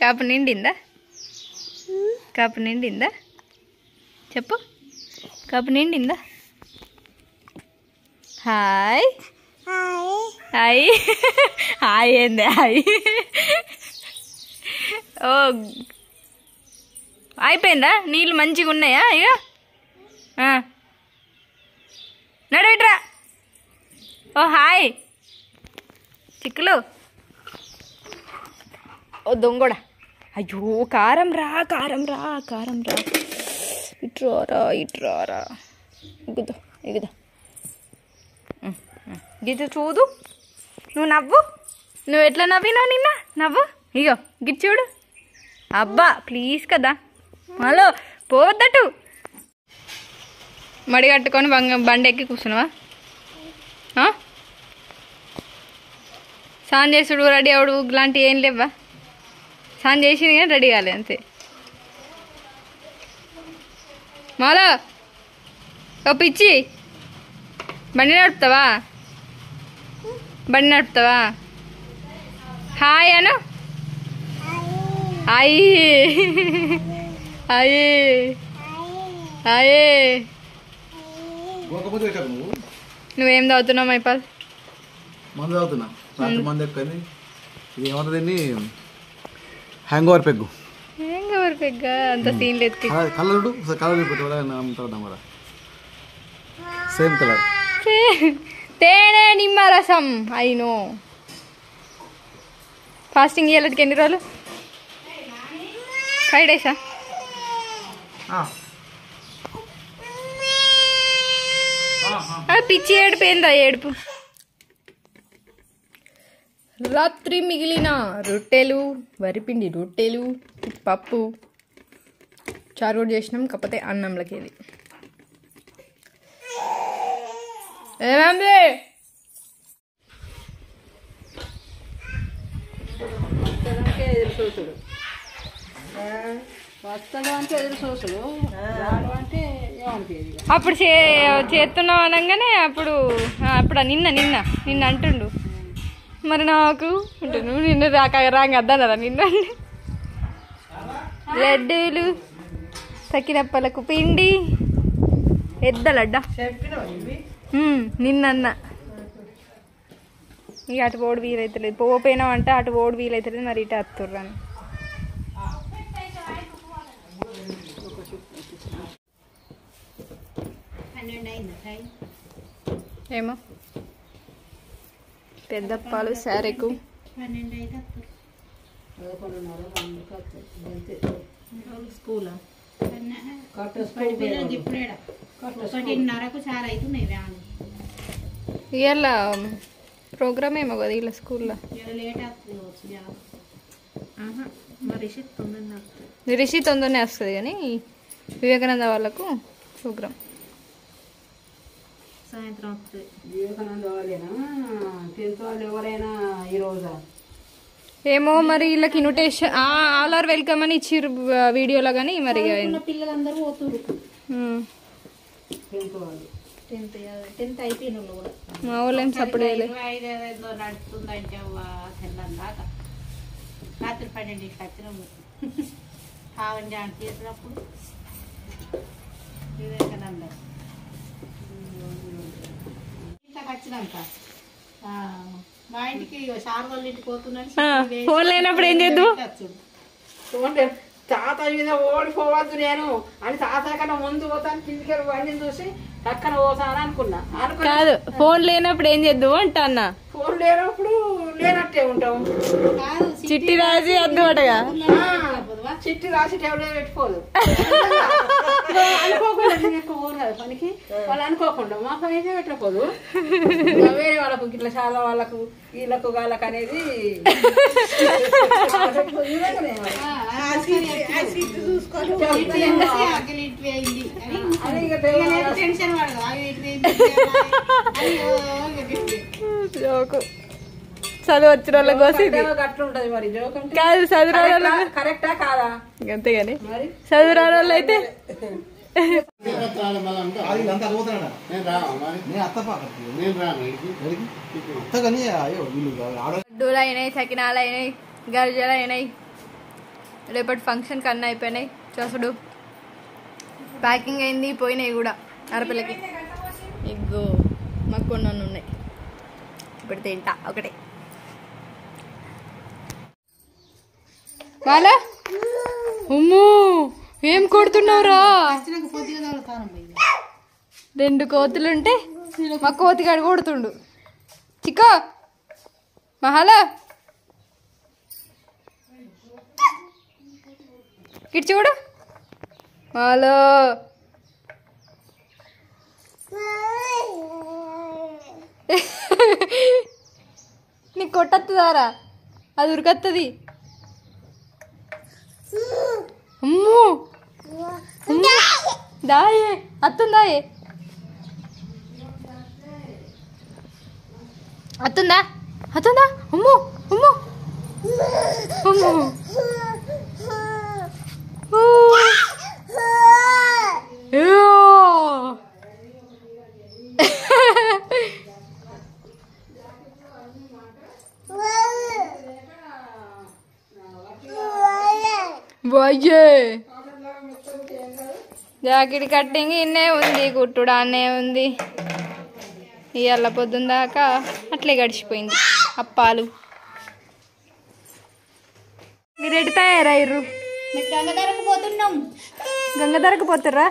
Cup నిండిందా? Cup నిండిందా? చెప్పు, cup నిండిందా? Hi hi hi ఏంది hi? ఓ అయిపోయిందా? నీళ్ళు మంచిగా ఉన్నాయా? ఇక నడవట్రా. ఓ హాయ్ చిక్కులు. ఓ దొంగోడా. అయ్యో కారం రా, కారం రా, కారం రా. ఇట్రారా, ఇట్రారా. ఎగుదా, ఎగుదా. గిట్ట చూడు. నువ్వు నవ్వు. నువ్వు ఎట్లా నవ్వినావు నిన్న? నవ్వు. ఇగో గిట్ చూడు. అబ్బా ప్లీజ్ కదా. హలో పోవద్దటు. మడి కట్టుకొని బండి ఎక్కి కూర్చున్నావా? స్నానం చేసుడు, రెడీ అవడు ఇలాంటివి ఏం లేవా? స్నానం చేసింది కానీ రెడీ కాలేదు అంతే. మాలో ఓ పిచ్చి, బండి నడుపుతావా? బండి నడుపుతావా? Hi Anu. Hi hi hi. నువ్వేం తాగుతున్నావు మైపాల్? మందు తాగుతున్నా. రాత్రి మందు ఎక్కువని ఇది ఏమంటుంది? Hangover peg. Hangover పెగ్గా? అంత సీన్ లేదు. కలర్ కలర్ పెట్టా సేమ్ కలర్. తేనె నిమ్మరసం. అయినో ఫాస్టింగ్ ఇయ్యాలకి ఎన్ని రోజులు? 5 days. పిచ్చి ఏడుపు ఏందా? ఏడుపు. రాత్రి మిగిలిన రొట్టెలు, వరిపిండి రొట్టెలు, పప్పు చారు కూడా చేసినాం. కాకపోతే అన్నంలోకి ఇది ఏమంది? ఎదురు చూసుడు వస్తాడు అంటే ఎదురు చూసుడు అంటే ఏమనిపించదు. అప్పుడు చేస్తున్నావు అనగానే అప్పుడు నిన్న నిన్న నిన్న అంటుండు. మరి నాకు అంటుండు. నిన్న రాంగ అద్దానరా నిన్న. లడ్డూలు, సకినప్పలకు పిండి, ఎద్దలడ్డ నిన్న. ఇక అటు పోడు వీలైతలేదు. పోపోయినామంటే అటు పోడు వీలైతలేదు. మరి ఇటు వస్తుర్రాని ఏమో. పెద్దప్పాలు శారీకు స్కూలా ఇవాళ ప్రోగ్రామ్ ఏమో కదా వీళ్ళ స్కూల్లో. రిషి తొందరనే వస్తుంది కానీ వివేకానంద వాళ్ళకు ప్రోగ్రామ్ సాయంత్రం వస్తుంది. వివేకానంద వాళ్ళేనా 10th వాళ్ళు ఎవరైనా ఈరోజు ఏమో మరి వీళ్ళకి ఇన్విటేషన్ ఆల్ ఆర్ వెల్కమ్ అని ఇచ్చిర్రు వీడియోలో. కానీ మరి పిల్లలందరూ పోతున్నారు. 10th వాళ్ళు 10th అయిపోయిన వాళ్ళు కూడా మా వాళ్ళు ఏం సపోర్ట్ చేయలేదు. నడుస్తుందంటే తెల్లని దాకా రాత్రి 12కి వచ్చినాము. కావండి అంటే చేసినప్పుడు వివేకానంద వచ్చినాక మా ఇంటికి సార్ వాళ్ళ ఇంటికి పోతున్నాను. ఫోన్ లేనప్పుడు ఏం చేద్దు? తాత మీద ఓడిపోవద్దు నేను అని తాత కన్నా ముందు పోతాను. కిందికి బండిని చూసి పక్కన పోతాను అనుకున్నా. కాదు, ఫోన్ లేనప్పుడు ఏం చేద్దు అంటా అన్న. ఫోన్ లేనప్పుడు లేనట్టే ఉంటాం. చిట్టి రాసి అద్దు అటగా. చిట్టి రాసి టేబుల్ పెట్టుకోదు. అనుకోకుండా పనికి వాళ్ళు అనుకోకుండా మా పని అయితే పెట్టకపోదు. వేరే వాళ్ళకు ఇట్లా చాలా వాళ్ళకు వీళ్ళకు వాళ్ళకు అనేది చదువు వచ్చిన వాళ్ళ కోసం అట్లుంటది. మరి కాదు, చదువు రాని కరెక్టా కాదా? అంతేగాని చదువు రాని వాళ్ళు అయితే అది అంతా అడుగుతాడా నేను అత్త కానీ అయ్యో వీళ్ళు లడ్డూలు అయినాయి, సకినాలు అయినాయి, గరిజలు అయినాయి. రేపటి ఫంక్షన్ కన్నా అయిపోయినాయి. చూసుడు ప్యాకింగ్ అయింది, పోయినాయి కూడా అరపిల్లకి. ఎగ్గు మాకు కొన్ని ఉన్నాయి, ఇప్పుడు తింటా ఒకటే. వాళ్ళ అమ్మో ఏం కొడుతున్నావురా? 2 కోతులుంటే మా కోతిగాడు కొడుతుండు. చిక్కో మహాలా ఇటు చూడు. హలో నీకు కొట్టద్దారా? అది ఉరికత్తది. అమ్మో దాయే అత్తుందాయే అత్తుందా అత్తుందా? అమ్మో అమ్మో అమ్మో బాయ్యే జాకెట్ కట్టింగ్ ఇన్నే ఉంది, కుట్టుడు అన్నే ఉంది. ఇవాళ పొద్దున్న దాకా అట్లే గడిచిపోయింది. అప్పాలు మీరు ఎటు తయారయ్యారు? గంగధరకు పోతున్నాం. గంగధరకు పోతారా?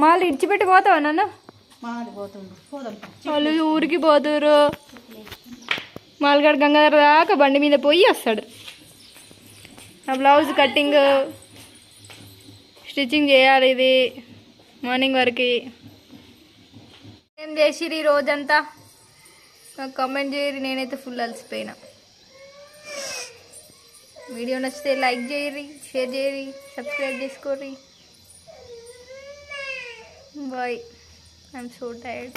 మళ్ళీ ఇడిచిపెట్టి పోతావా నన్ను? వాళ్ళు ఊరికి పోతురు. మాల్గడ గంగాధర దాకా బండి మీద పోయి వస్తాడు. నా బ్లౌజ్ కటింగ్ స్టిచ్చింగ్ చేయాలి. ఇది మార్నింగ్ వరకు ఏం చేసిరు ఈ రోజంతా నాకు కామెంట్ చేయరు. నేనైతే ఫుల్ అలసిపోయినా. వీడియో నచ్చితే లైక్ చేయరి, షేర్ చేయరి, సబ్స్క్రైబ్ చేసుకోరి. బాయ్. I'm so tired.